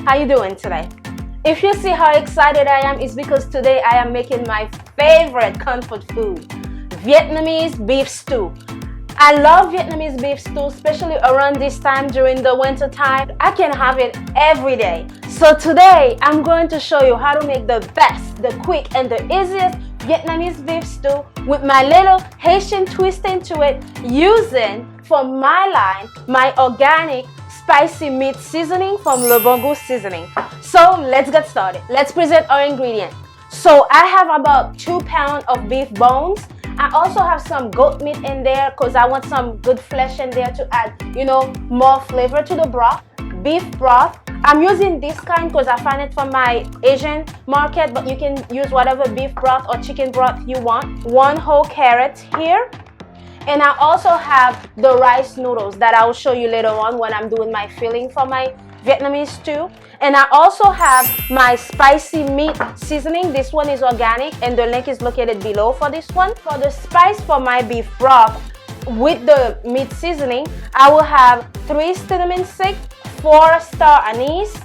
How you doing today? If you see how excited I am, it's because today I am making my favorite comfort food, Vietnamese beef stew. I love Vietnamese beef stew, especially around this time during the winter time. I can have it every day. So today I'm going to show you how to make the best, the quick and the easiest Vietnamese beef stew with my little Haitian twist into it, using for my line my organic spicy meat seasoning from Le Bon Goût seasoning. So let's get started. Let's present our ingredients. So I have about 2 pounds of beef bones. I also have some goat meat in there because I want some good flesh in there to add, more flavor to the broth. Beef broth. I'm using this kind because I find it from my Asian market, but you can use whatever beef broth or chicken broth you want. 1 whole carrot here. And I also have the rice noodles that I will show you later on when I'm doing my filling for my Vietnamese stew. And I also have my spicy meat seasoning. This one is organic and the link is located below for this one. For the spice for my beef broth with the meat seasoning, I will have 3 cinnamon stick, 4 star anise,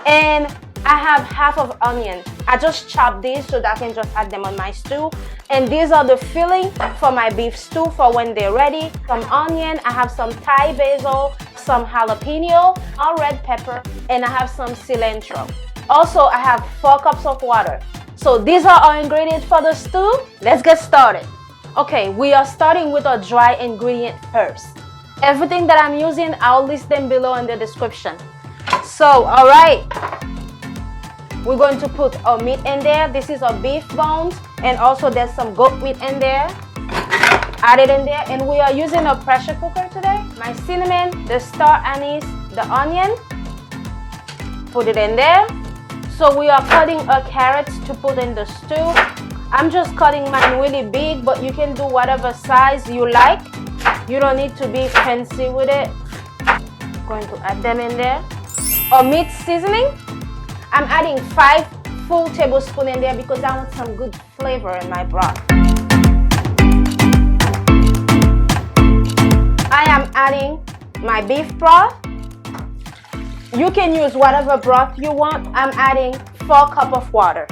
and I have half of onion. I just chopped these so that I can just add them on my stew. And these are the filling for my beef stew for when they're ready. Some onion, I have some Thai basil, some jalapeno, all red pepper, and I have some cilantro. Also, I have 4 cups of water. So these are our ingredients for the stew. Let's get started. Okay, we are starting with a dry ingredient first. Everything that I'm using, I'll list them below in the description. So, all right. We're going to put our meat in there. This is our beef bones, and also there's some goat meat in there. Add it in there, and we are using a pressure cooker today. My cinnamon, the star anise, the onion. Put it in there. So we are cutting our carrots to put in the stew. I'm just cutting mine really big, but you can do whatever size you like. You don't need to be fancy with it. Going to add them in there. Our meat seasoning. I'm adding 5 full tablespoons in there because I want some good flavor in my broth. I am adding my beef broth. You can use whatever broth you want. I'm adding 4 cups of water.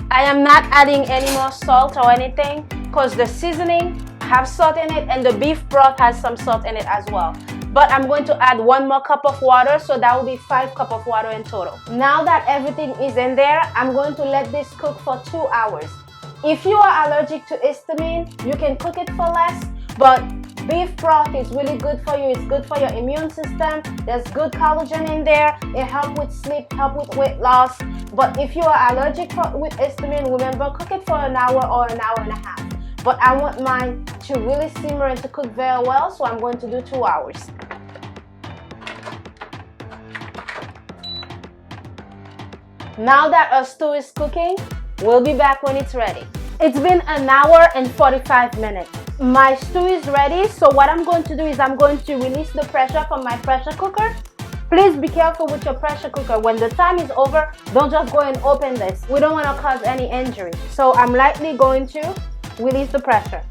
I am not adding any more salt or anything because the seasoning has salt in it and the beef broth has some salt in it as well. But I'm going to add 1 more cup of water, so that will be 5 cups of water in total. Now that everything is in there, I'm going to let this cook for 2 hours. If you are allergic to histamine, you can cook it for less, but beef broth is really good for you. It's good for your immune system. There's good collagen in there. It helps with sleep, helps with weight loss. But if you are allergic with histamine, remember, cook it for an hour or an hour and a half. But I want mine to really simmer and to cook very well, so I'm going to do 2 hours. Now that our stew is cooking, we'll be back when it's ready. It's been 1 hour and 45 minutes. My stew is ready, so what I'm going to do is I'm going to release the pressure from my pressure cooker. Please be careful with your pressure cooker. When the time is over, don't just go and open this. We don't want to cause any injury. So I'm lightly going to release the pressure.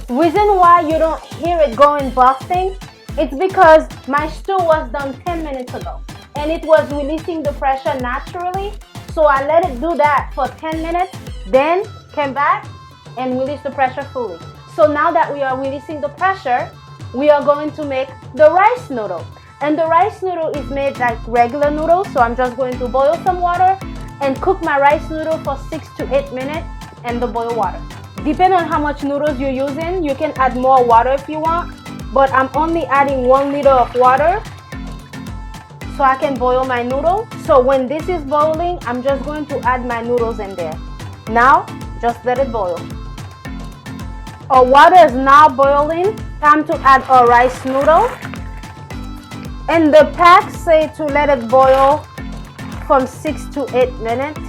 Reason why you don't hear it going busting, it's because my stew was done 10 minutes ago and it was releasing the pressure naturally. So I let it do that for 10 minutes, then came back and released the pressure fully. So now that we are releasing the pressure, we are going to make the rice noodle. And the rice noodle is made like regular noodles. So I'm just going to boil some water and cook my rice noodle for 6 to 8 minutes in the boiled water. Depending on how much noodles you're using, you can add more water if you want. But I'm only adding 1 liter of water so I can boil my noodle. So when this is boiling, I'm just going to add my noodles in there. Now, just let it boil. Our water is now boiling. Time to add our rice noodle. And the pack say to let it boil from 6 to 8 minutes.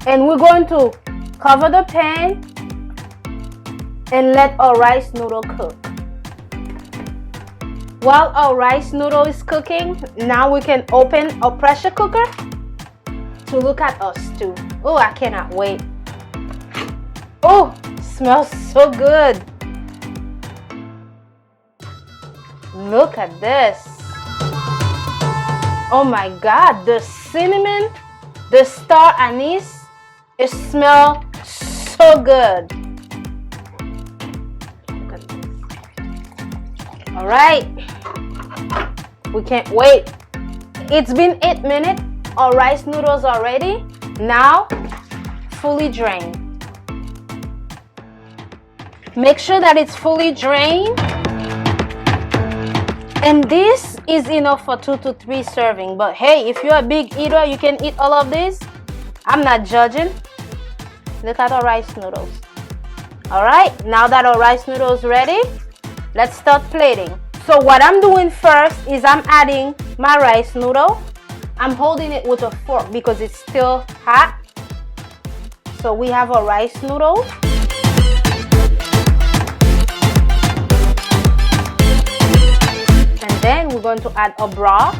And we're going to cover the pan and let our rice noodle cook. While our rice noodle is cooking, now we can open our pressure cooker to look at our stew. Oh, I cannot wait. Oh, smells so good. Look at this. Oh my God, the cinnamon, the star anise, it smells so good. Look at this. All right, we can't wait. It's been 8 minutes. Our rice noodles are ready. Now, fully drained. Make sure that it's fully drained. And this is enough for 2 to 3 serving. But hey, if you're a big eater, you can eat all of this. I'm not judging. Look at our rice noodles. All right, now that our rice noodles ready, let's start plating. So what I'm doing first is I'm adding my rice noodle. I'm holding it with a fork because it's still hot. So we have our rice noodles. And then we're going to add a broth.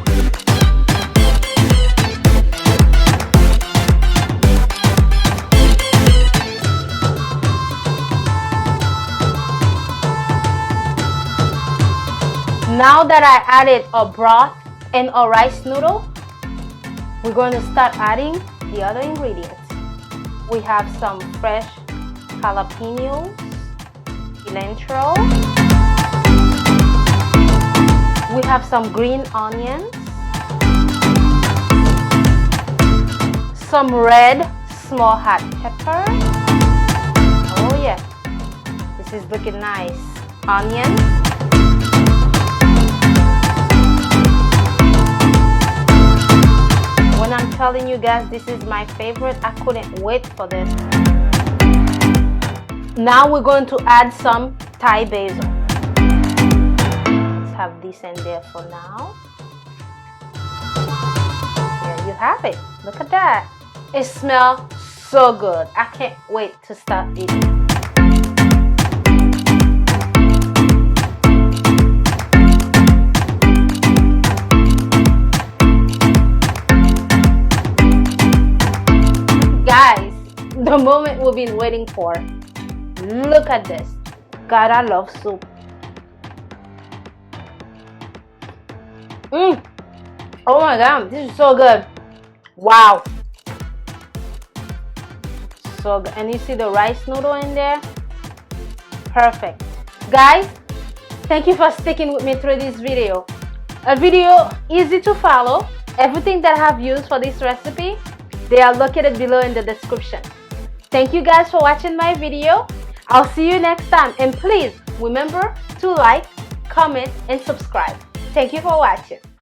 Now that I added a broth and a rice noodle, we're going to start adding the other ingredients. We have some fresh jalapeños, cilantro. We have some green onions, some red small hot pepper. Oh yeah, this is looking nice. Onion. When I'm telling you guys this is my favorite, I couldn't wait for this. Now we're going to add some Thai basil. Let's have this in there for now. There you have it. Look at that. It smells so good. I can't wait to start eating. Guys, the moment we've been waiting for. Look at this. God, I love soup. Oh my God, this is so good. Wow. So good. And you see the rice noodle in there? Perfect. Guys, thank you for sticking with me through this video. A video easy to follow. Everything that I have used for this recipe, they are located below in the description. Thank you guys for watching my video. I'll see you next time. And please remember to like, comment, and subscribe. Thank you for watching.